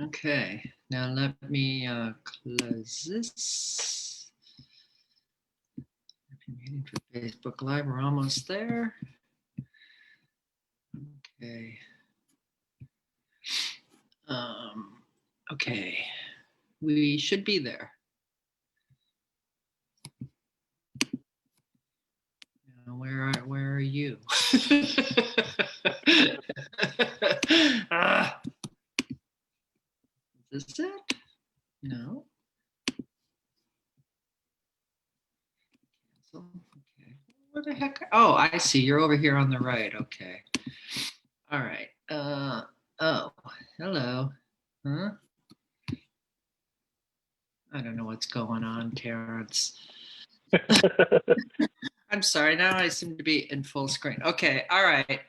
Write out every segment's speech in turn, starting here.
Okay, now let me close this. Meeting for Facebook Live, we're almost there. Okay. Okay, we should be there. Where are you? Is this it? No. Okay. Where the heck? Oh, I see. You're over here on the right. Okay. All right. Oh, hello. Huh? I don't know what's going on, Terrence. I'm sorry. Now I seem to be in full screen. Okay. All right.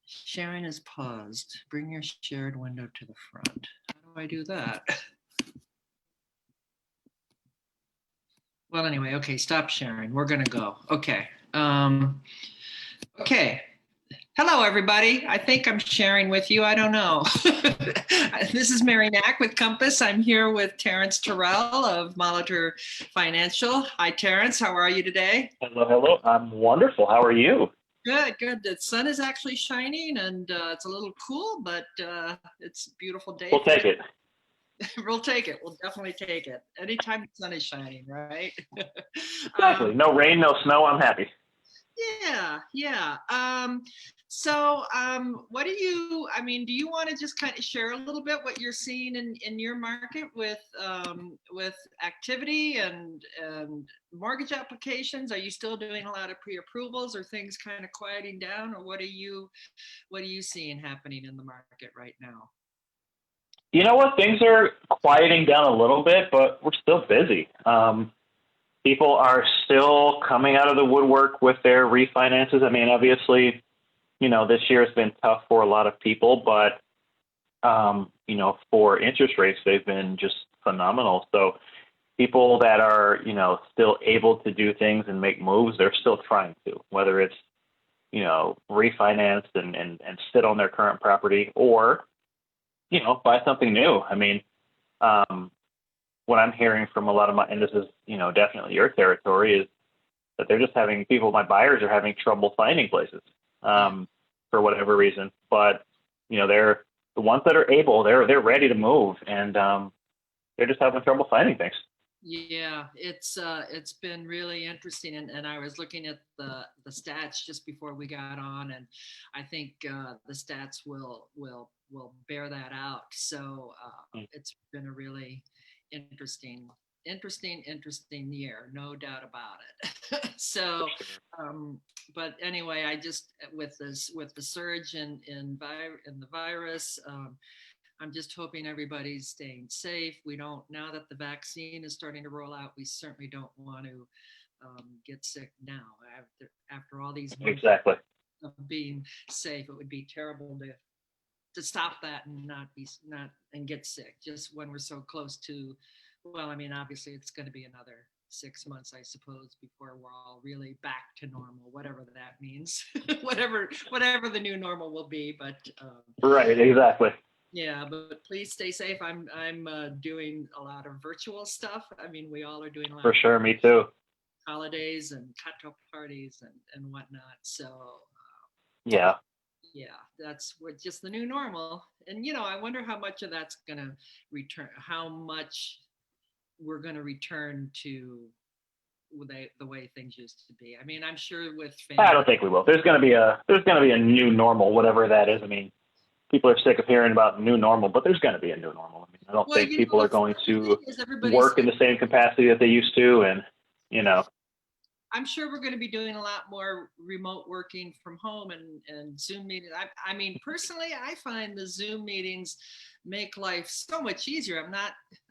Sharing is paused. Bring your shared window to the front. How do I do that? Well, anyway, okay, stop sharing. We're gonna go. Okay. Okay. Hello, everybody. I think I'm sharing with you. I don't know. This is Mary Nack with Compass. I'm here with Terrence Terrell of Molitor Financial. Hi, Terrence. How are you today? Hello. I'm wonderful. How are you? Good, good. The sun is actually shining and it's a little cool, but it's a beautiful day. We'll take it. We'll take it. We'll definitely take it. Anytime the sun is shining, right? Exactly. No rain, no snow. I'm happy. Yeah. What do you want to just kind of share a little bit what you're seeing in your market with activity and mortgage applications? Are you still doing a lot of pre-approvals, or things kind of quieting down, or what are you seeing happening in the market right now? You know what? Things are quieting down a little bit, but we're still busy. People are still coming out of the woodwork with their refinances. I mean, obviously, this year has been tough for a lot of people, but, for interest rates, they've been just phenomenal. So people that are, still able to do things and make moves, they're still trying to, whether it's, refinance and sit on their current property or, buy something new. I mean, what I'm hearing from a lot of and this is, definitely your territory, is that they're just my buyers are having trouble finding places for whatever reason. But, they're the ones that are able, they're ready to move, and they're just having trouble finding things. Yeah, it's been really interesting, and I was looking at the stats just before we got on, and I think the stats will bear that out. So it's been a really interesting year, no doubt about it. So, but anyway, I just with the surge in the virus. I'm just hoping everybody's staying safe. We don't, now that the vaccine is starting to roll out, we certainly don't want to get sick now. After all these months Exactly. of being safe, it would be terrible to stop that and not get sick just when we're so close to. Well, I mean, obviously, it's going to be another 6 months, I suppose, before we're all really back to normal, whatever that means, whatever the new normal will be. But right, exactly. yeah, but please stay safe. I'm doing a lot of virtual stuff. I mean, we all are doing a lot. For sure, me too. Holidays and cocktail parties and whatnot. So yeah, that's what just the new normal. And I wonder how much of that's gonna return. How much we're gonna return to the way things used to be. I mean, I'm sure with family, I don't think we will. There's gonna be a new normal, whatever that is. I mean, people are sick of hearing about new normal, but there's going to be a new normal. I mean, I don't think people are going to work in the same capacity that they used to. And, I'm sure we're going to be doing a lot more remote working from home and Zoom meetings. I mean, personally, I find the Zoom meetings make life so much easier.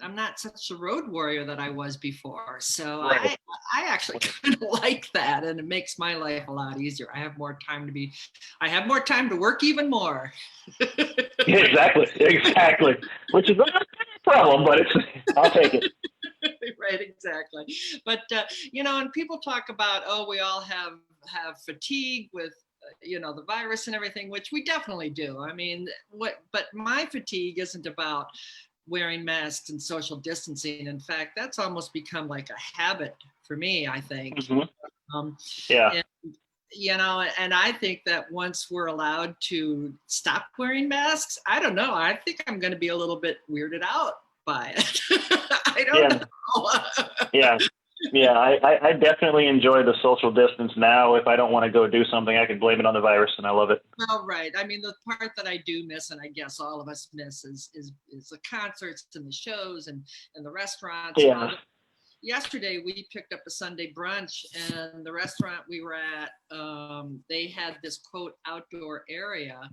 I'm not such a road warrior that I was before. So right. I actually kind of like that, and it makes my life a lot easier. I have more time to work even more. Exactly. Which is not a problem, but I'll take it. Right, exactly. But and people talk about, we all have fatigue with the virus and everything, which we definitely do. I mean, but my fatigue isn't about wearing masks and social distancing. In fact, that's almost become like a habit for me, I think. Um, Yeah. and, and I think that once we're allowed to stop wearing masks, I don't know. I think I'm going to be a little bit weirded out by it. I don't know. Yeah. Yeah, I definitely enjoy the social distance now. If I don't want to go do something, I can blame it on the virus, and I love it. Well, right. I mean, the part that I do miss, and I guess all of us miss, is the concerts and the shows and the restaurants. Yeah. Yesterday we picked up a Sunday brunch, and the restaurant we were at, they had this quote outdoor area,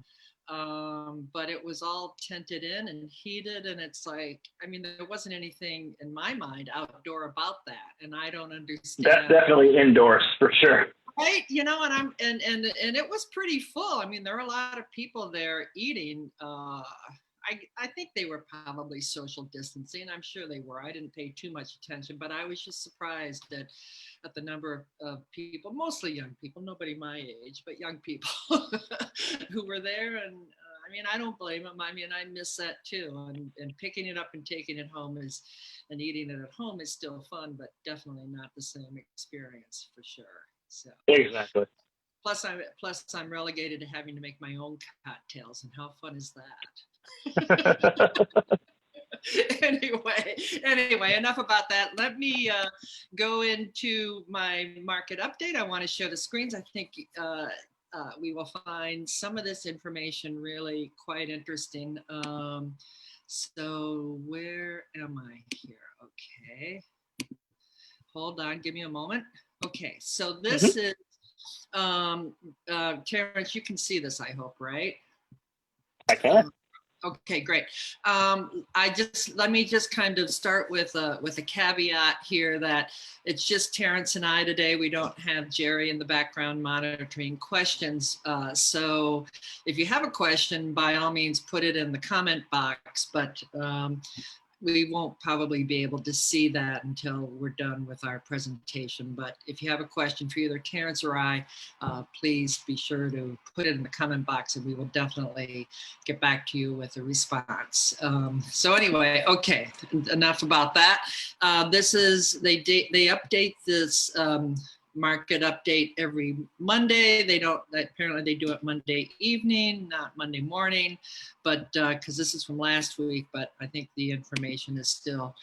but it was all tented in and heated, and it's like, I mean, there wasn't anything in my mind outdoor about that, and I don't understand. That's definitely indoors for sure. Right, and it was pretty full. I mean, there were a lot of people there eating. I think they were probably social distancing. I'm sure they were. I didn't pay too much attention, but I was just surprised at the number of people, mostly young people, nobody my age, but young people who were there. And I mean, I don't blame them. I mean, I miss that too. And picking it up and taking it home and eating it at home is still fun, but definitely not the same experience for sure. So exactly. Plus I'm relegated to having to make my own cocktails, and how fun is that? Anyway, enough about that. Let me go into my market update. I want to share the screens. I think we will find some of this information really quite interesting. So where am I here? Okay. Hold on, give me a moment. Okay, so this is, Terrence, you can see this, I hope, right? I can. Okay, great. Let me just kind of start with a caveat here that it's just Terrence and I today. We don't have Jerry in the background monitoring questions. So if you have a question, by all means, put it in the comment box, but we won't probably be able to see that until we're done with our presentation. But if you have a question for either Terrence or I, please be sure to put it in the comment box, and we will definitely get back to you with a response. So anyway, okay, enough about that. This is, they update this market update every Monday. Apparently they do it Monday evening, not Monday morning, but because this is from last week, but I think the information is still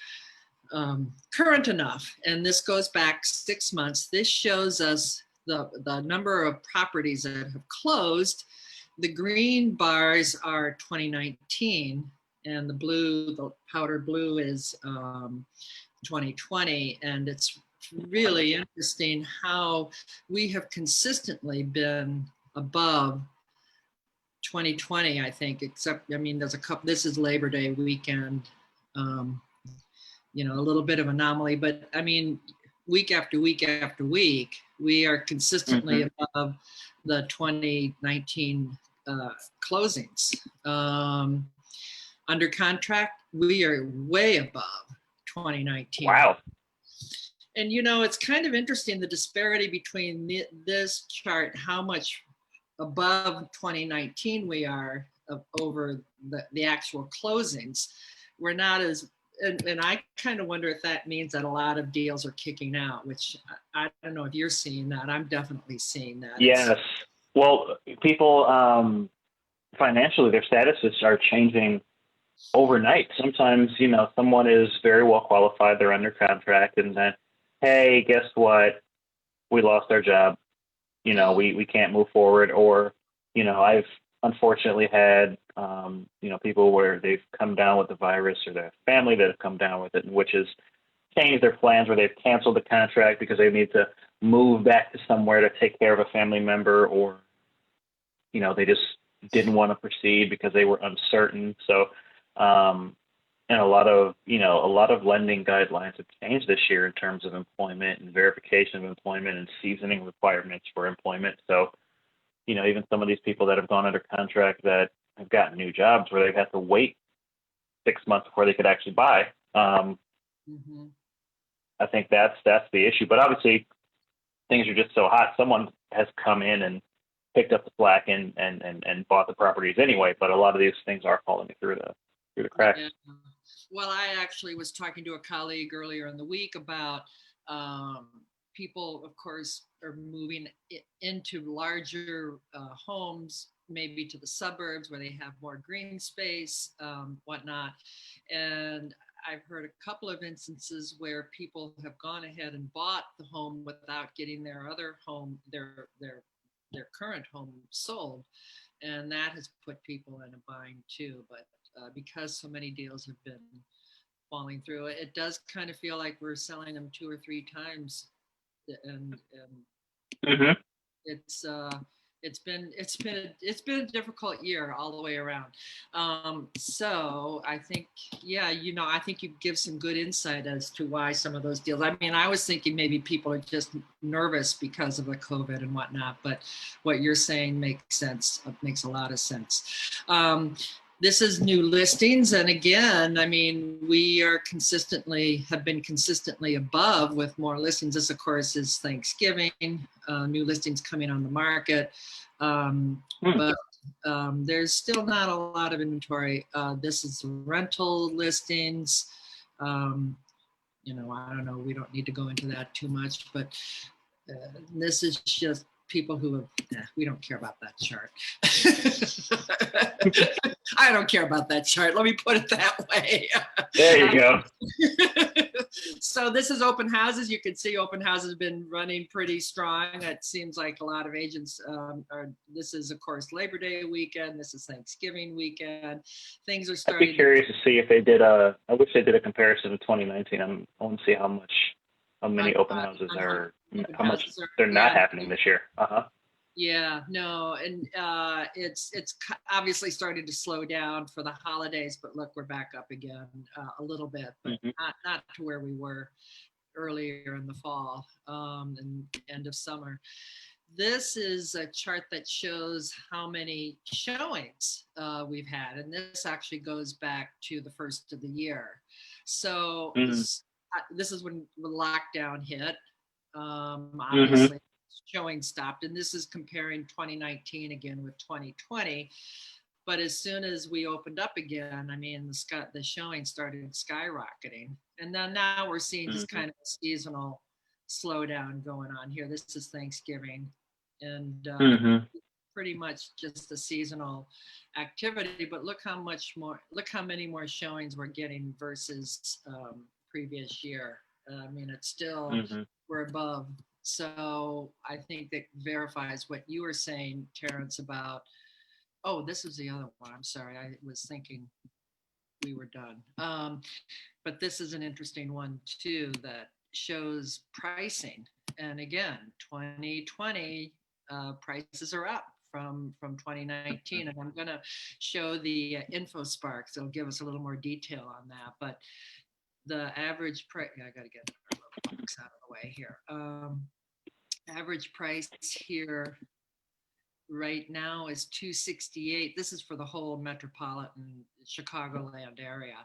current enough. And this goes back 6 months. This shows us the number of properties that have closed. The green bars are 2019, and the powder blue is 2020, and it's really interesting how we have consistently been above 2020, I think, except, I mean, there's a couple, this is Labor Day weekend, a little bit of anomaly, but I mean, week after week after week, we are consistently above the 2019 closings. Under contract, we are way above 2019. Wow. And it's kind of interesting, the disparity between this chart, how much above 2019 we are over the actual closings. We're not as, and I kind of wonder if that means that a lot of deals are kicking out, which I don't know if you're seeing that. I'm definitely seeing that. Yes. Well, people financially, their statuses are changing overnight. Sometimes, someone is very well qualified, they're under contract, and then, hey, guess what? We lost our job. We can't move forward. Or, I've unfortunately had, people where they've come down with the virus, or their family that have come down with it, which has changed their plans, where they've canceled the contract because they need to move back to somewhere to take care of a family member, or, they just didn't want to proceed because they were uncertain. So, and a lot of lending guidelines have changed this year in terms of employment and verification of employment and seasoning requirements for employment. So, even some of these people that have gone under contract that have gotten new jobs where they've had to wait 6 months before they could actually buy. I think that's the issue. But obviously, things are just so hot. Someone has come in and picked up the slack and bought the properties anyway. But a lot of these things are falling through the cracks. Yeah. Well, I actually was talking to a colleague earlier in the week about people, of course, are moving into larger homes, maybe to the suburbs where they have more green space, whatnot. And I've heard a couple of instances where people have gone ahead and bought the home without getting their other home, their current home sold, and that has put people in a bind too. But because so many deals have been falling through, it does kind of feel like we're selling them 2 or 3 times, and Mm-hmm. it's been a difficult year all the way around. So I think, yeah, I think you give some good insight as to why some of those deals. I mean, I was thinking maybe people are just nervous because of the COVID and whatnot, but what you're saying makes sense. Makes a lot of sense. This is new listings, and again, I mean, we have been consistently above with more listings. This, of course, is Thanksgiving, new listings coming on the market, but there's still not a lot of inventory. This is rental listings. I don't know. We don't need to go into that too much, but this is just people who have, we don't care about that chart. I don't care about that chart. Let me put it that way. There you go. So this is open houses. You can see open houses have been running pretty strong. It seems like a lot of agents this is, of course, Labor Day weekend. This is Thanksgiving weekend. Things are starting. I'd be curious to see if they did I wish they did a comparison to 2019. I want to see how many open houses are, how much they're not happening this year. Yeah, no, and it's obviously starting to slow down for the holidays, but look, we're back up again a little bit, but not to where we were earlier in the fall and end of summer. This is a chart that shows how many showings we've had, and this actually goes back to the first of the year. So this is when the lockdown hit. Obviously, showing stopped, and this is comparing 2019 again with 2020. But as soon as we opened up again, I mean, the showing started skyrocketing, and then now we're seeing just kind of a seasonal slowdown going on here. This is Thanksgiving, and pretty much just a seasonal activity. But look how many more showings we're getting versus previous year. I mean, it's still we're above. So I think that verifies what you were saying, Terrence, about, oh, this is the other one. I'm sorry. I was thinking we were done. But this is an interesting one too, that shows pricing. And again, 2020 prices are up from 2019. And I'm going to show the info sparks. It'll give us a little more detail on that. But the average price, I got to get our little box out of the way here. Average price here right now is $268. This is for the whole metropolitan Chicagoland area.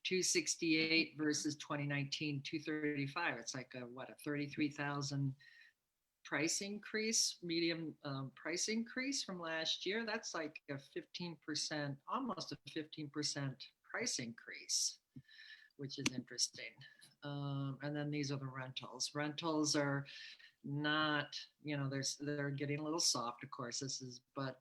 $268 versus 2019 $235. It's like a $33,000 price increase, medium price increase from last year. That's like a 15%, almost a 15% price increase, which is interesting. And then these are the rentals. Rentals are not, they're getting a little soft, of course. But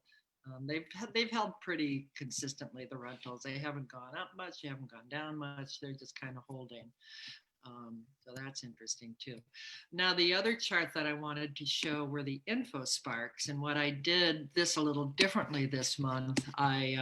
they've held pretty consistently, the rentals. They haven't gone up much, they haven't gone down much. They're just kind of holding. So that's interesting too. Now, the other chart that I wanted to show were the info sparks, and what I did this a little differently this month. I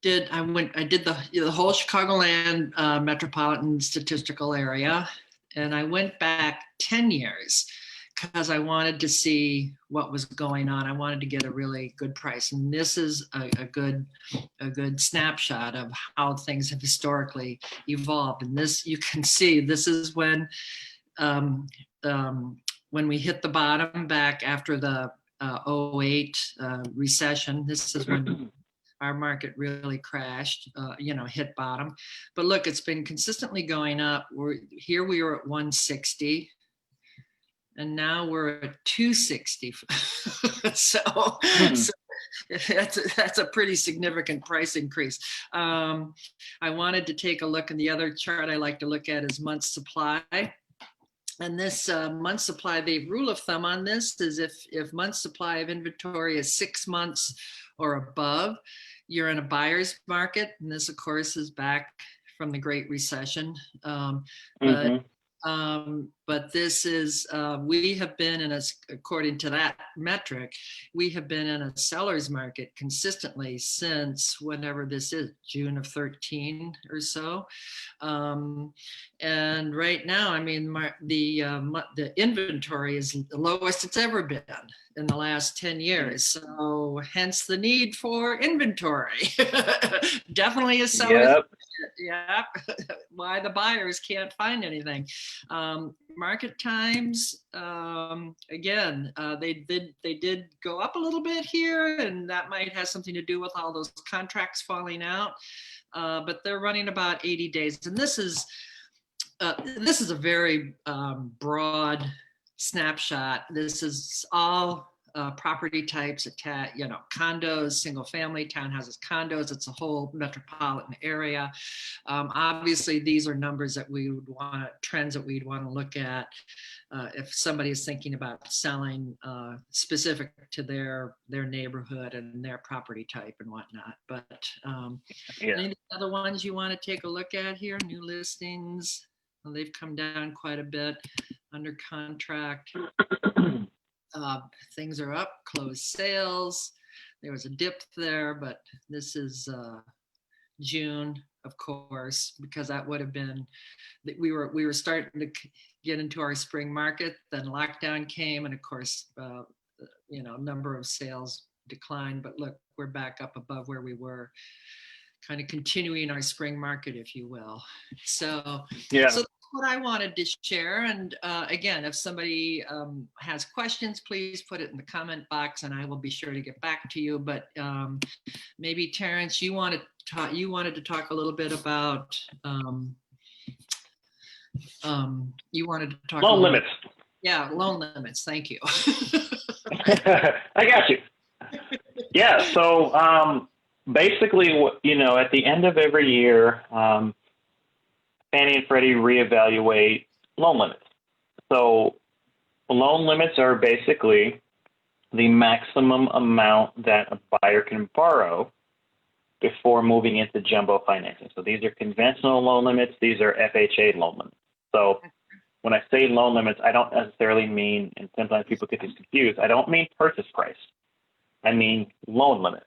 did the whole Chicagoland metropolitan statistical area, and I went back 10 years because I wanted to see what was going on. I wanted to get a really good price, and this is a good snapshot of how things have historically evolved. And this, you can see, this is when we hit the bottom back after the 08 recession. This is when our market really crashed, hit bottom. But look, it's been consistently going up. We were at 160. and now we're at 260. so, so that's a pretty significant price increase. I wanted to take a look, and the other chart I like to look at is month supply. And this month supply, the rule of thumb on this is if month supply of inventory is 6 months or above, you're in a buyer's market. And this, of course, is back from the Great Recession. But this is, we have been in a, according to that metric, we have been in a seller's market consistently since whenever this is, June of 13 or so. And right now, I mean, the inventory is the lowest it's ever been in the last 10 years. So hence the need for inventory. Definitely a seller's market. Yeah. Why the buyers can't find anything. Market times, again, they did go up a little bit here, and that might have something to do with all those contracts falling out. But they're running about 80 days, and this is a very broad snapshot. This is all property types, condos, single family, townhouses, condos. It's a whole metropolitan area. Obviously, these are numbers that we would want to, trends that we'd want to look at if somebody is thinking about selling specific to their neighborhood and their property type and whatnot. But any other ones you want to take a look at here? New listings. Well, they've come down quite a bit. Under contract. Things are up. Closed sales. There was a dip there, but this is June, of course, because that would have been that we were starting to get into our spring market. Then lockdown came, and of course, number of sales declined. But look, we're back up above where we were, kind of continuing our spring market, if you will. So that's what I wanted to share. And again, if somebody has questions, please put it in the comment box, and I will be sure to get back to you. But maybe Terrence, you wanted to talk a little bit about loan limits. Yeah, loan limits. Thank you. I got you. Yeah. So basically, at the end of every year, Fannie and Freddie reevaluate loan limits. So loan limits are basically the maximum amount that a buyer can borrow before moving into jumbo financing. So these are conventional loan limits. These are FHA loan limits. So when I say loan limits, I don't necessarily mean, and sometimes people get this confused, I don't mean purchase price. I mean loan limit.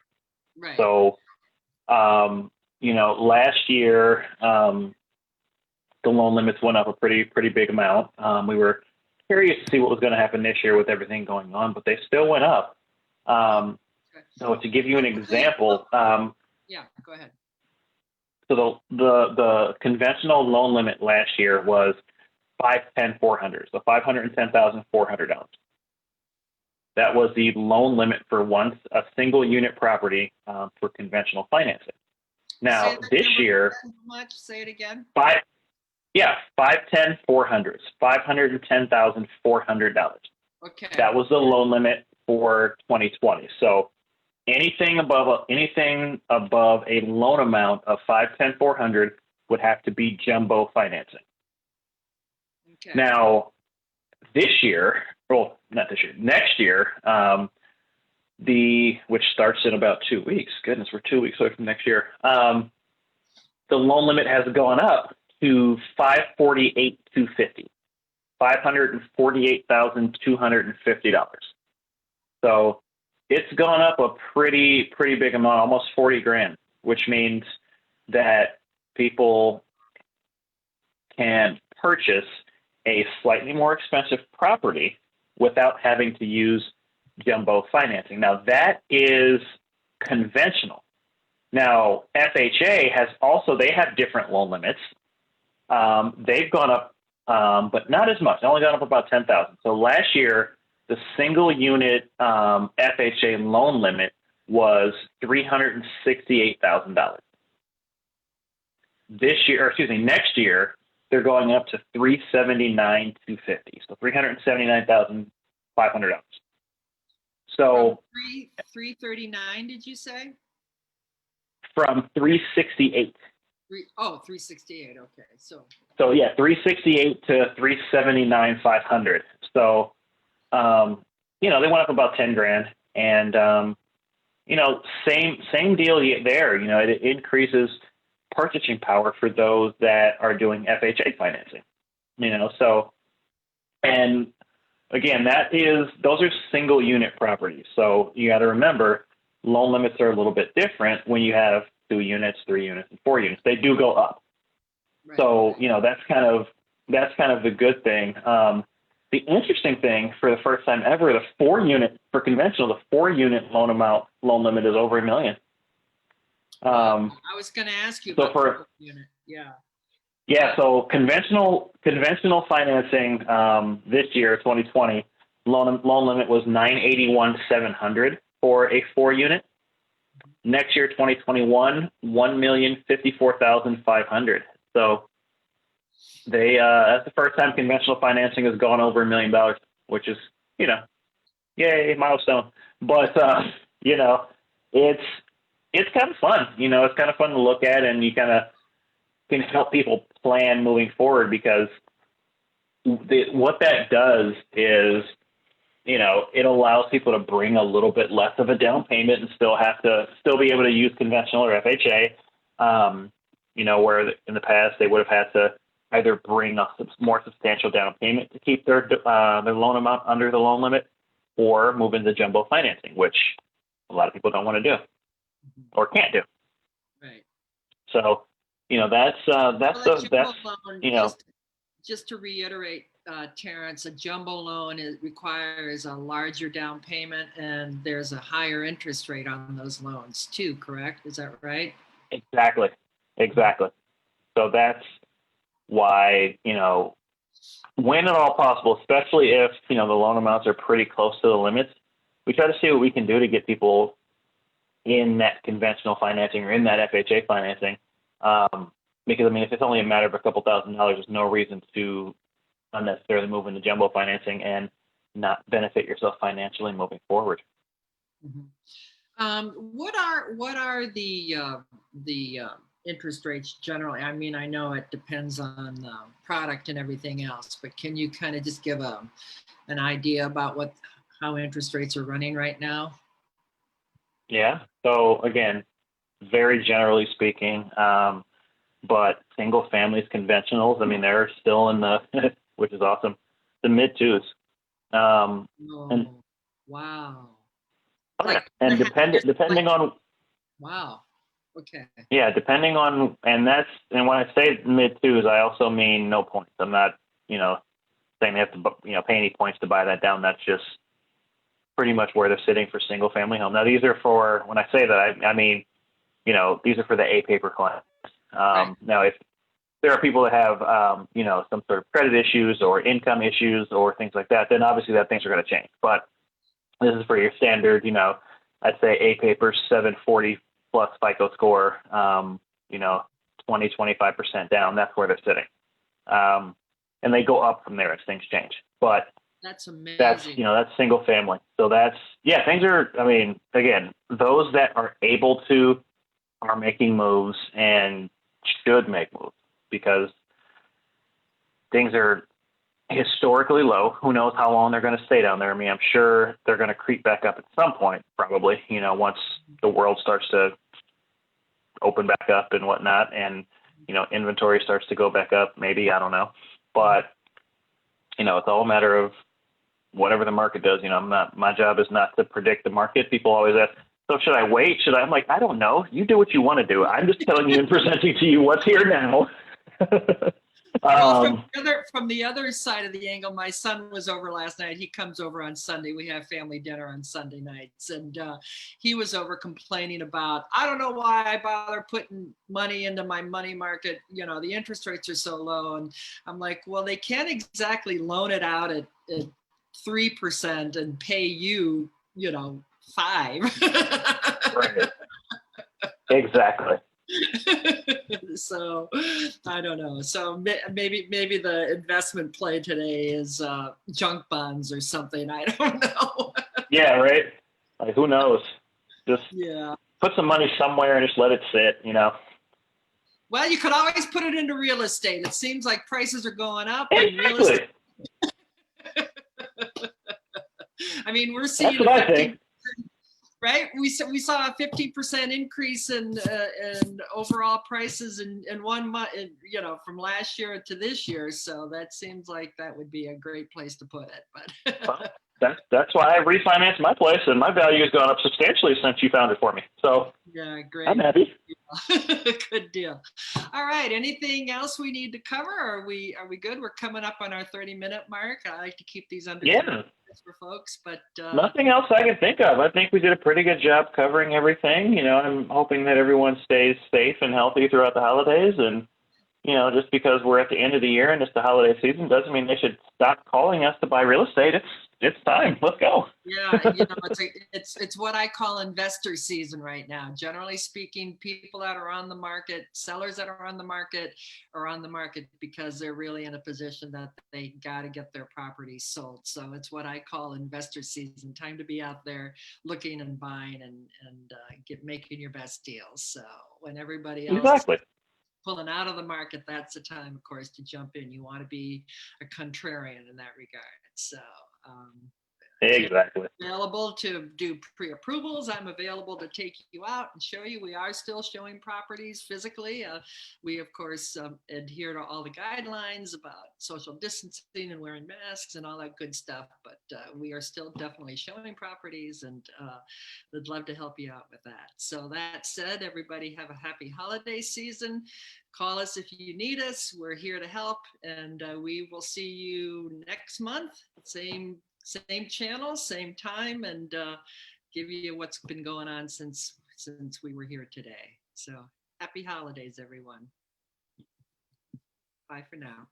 Right. So, last year, the loan limits went up a pretty big amount. We were curious to see what was going to happen this year with everything going on, but they still went up. So to give you an example, yeah, go ahead. So the conventional loan limit last year was $510,400, so $510,400. That was the loan limit for a single unit property for conventional financing. Now this year, how much? Say it again. $510,400, $510,400. Okay. That was the loan limit for 2020. So anything above a loan amount of $510,400 would have to be jumbo financing. Okay. Now, this year, well, not this year, next year, which starts in about 2 weeks. Goodness, we're 2 weeks away from next year. The loan limit has gone up to $548,250, $548,250. So it's gone up a pretty big amount, almost 40 grand, which means that people can purchase a slightly more expensive property without having to use jumbo financing. Now that is conventional. Now FHA they have different loan limits. They've gone up, but not as much. They only gone up about 10,000. So last year, the single unit FHA loan limit was $368,000. Next year, they're going up to $379,250, so $379,500. So from 339, did you say? from 368. 368. Okay, So yeah, 368 to 379,500. So you know, they went up about 10 grand, and you know, same deal there. You know, it increases purchasing power for those that are doing FHA financing. You know, so, and again, those are single unit properties. So you got to remember, loan limits are a little bit different when you have 2 units, 3 units, and 4 units. They do go up. right. So, you know, that's kind of the good thing. The interesting thing, for the first time ever, for conventional, the 4-unit loan limit is over $1 million. I was going to ask you about the unit. Yeah. Yeah. So conventional financing this year, 2020, loan limit was $981,700 for a 4-unit. Next year, 2021, $1,054,500. So that's the first time conventional financing has gone over $1 million, which is, you know, yay, milestone. But you know, it's kind of fun. You know, it's kind of fun to look at, and you kind of can help people plan moving forward, because what that does is, you know, it allows people to bring a little bit less of a down payment and still be able to use conventional or FHA. You know, where in the past they would have had to either bring a more substantial down payment to keep their loan amount under the loan limit, or move into jumbo financing, which a lot of people don't want to do or can't do. Right. So, you know, that's you know, just to reiterate, Terrence, a jumbo loan requires a larger down payment, and there's a higher interest rate on those loans too, correct? Is that right? Exactly. So that's why, you know, when at all possible, especially if, you know, the loan amounts are pretty close to the limits, we try to see what we can do to get people in that conventional financing or in that FHA financing. Because, I mean, if it's only a matter of a couple $1,000, there's no reason to unnecessarily move into jumbo financing and not benefit yourself financially moving forward. Mm-hmm. What are the interest rates generally? I mean, I know it depends on the product and everything else, but can you kind of just give an idea about how interest rates are running right now? Yeah. So again, very generally speaking, but single families, conventionals, I mean, they're still in the, which is awesome, the mid 2s. Wow. Like, and depending on. Wow. Okay. Yeah, depending on, and when I say mid 2s, I also mean no points. I'm not, you know, saying they have to, you know, pay any points to buy that down. That's just pretty much where they're sitting for single family home. Now, these are for, when I say that, I mean, you know, these are for the A paper clients. Right. Now, if there are people that have, you know, some sort of credit issues or income issues or things like that, then obviously things are going to change. But this is for your standard, you know, I'd say A paper, 740 plus FICO score, you know, 25% down. That's where they're sitting. And they go up from there as things change. But that's amazing. That's, you know, that's single family. So things are, I mean, again, those that are able to are making moves and should make moves, because things are historically low. Who knows how long they're going to stay down there? I mean, I'm sure they're going to creep back up at some point, probably, you know, once the world starts to open back up and whatnot, and, you know, inventory starts to go back up, maybe, I don't know. But, you know, it's all a matter of whatever the market does. You know, my job is not to predict the market. People always ask, so should I wait? I'm like, I don't know. You do what you want to do. I'm just telling you and presenting to you what's here now. Well, from the other side of the angle, my son was over last night. He comes over on Sunday. We have family dinner on Sunday nights. And he was over complaining about, I don't know why I bother putting money into my money market. You know, the interest rates are so low. And I'm like, well, they can't exactly loan it out at 3% and pay you, you know, 5. Right. Exactly. So I don't know. So maybe the investment play today is junk bonds or something. I don't know. Yeah, right. Like, who knows? Just Yeah. put some money somewhere and just let it sit, you know. Well, you could always put it into real estate. It seems like prices are going up and real Exactly. estate. I mean, we're That's seeing what a I 15, think. right? We saw a 15% increase in overall prices in 1 month, you know, from last year to this year. So that seems like that would be a great place to put it. But Well, that's why I refinanced my place, and my value has gone up substantially since you found it for me. So yeah, great. I'm happy. Good deal. All right. Anything else we need to cover? Are we good? We're coming up on our 30-minute mark. I like to keep these under 30 Yeah. minutes for folks, but Nothing else I can think of. I think we did a pretty good job covering everything. You know, I'm hoping that everyone stays safe and healthy throughout the holidays. And, you know, just because we're at the end of the year and it's the holiday season doesn't mean they should stop calling us to buy real estate. It's time. Let's go. yeah, you know, it's what I call investor season right now. Generally speaking, people that are on the market, sellers that are on the market because they're really in a position that they got to get their properties sold. So it's what I call investor season. Time to be out there looking and buying and making your best deals. So when everybody else is Exactly. pulling out of the market, that's the time, of course, to jump in. You want to be a contrarian in that regard. So Exactly. available to do pre-approvals. I'm available to take you out and show you. We are still showing properties physically. We, of course, adhere to all the guidelines about social distancing and wearing masks and all that good stuff. But we are still definitely showing properties, and would love to help you out with that. So that said, everybody have a happy holiday season. Call us if you need us. We're here to help, and we will see you next month. Same channel, same time, and give you what's been going on since we were here today. So happy holidays, everyone. Bye for now.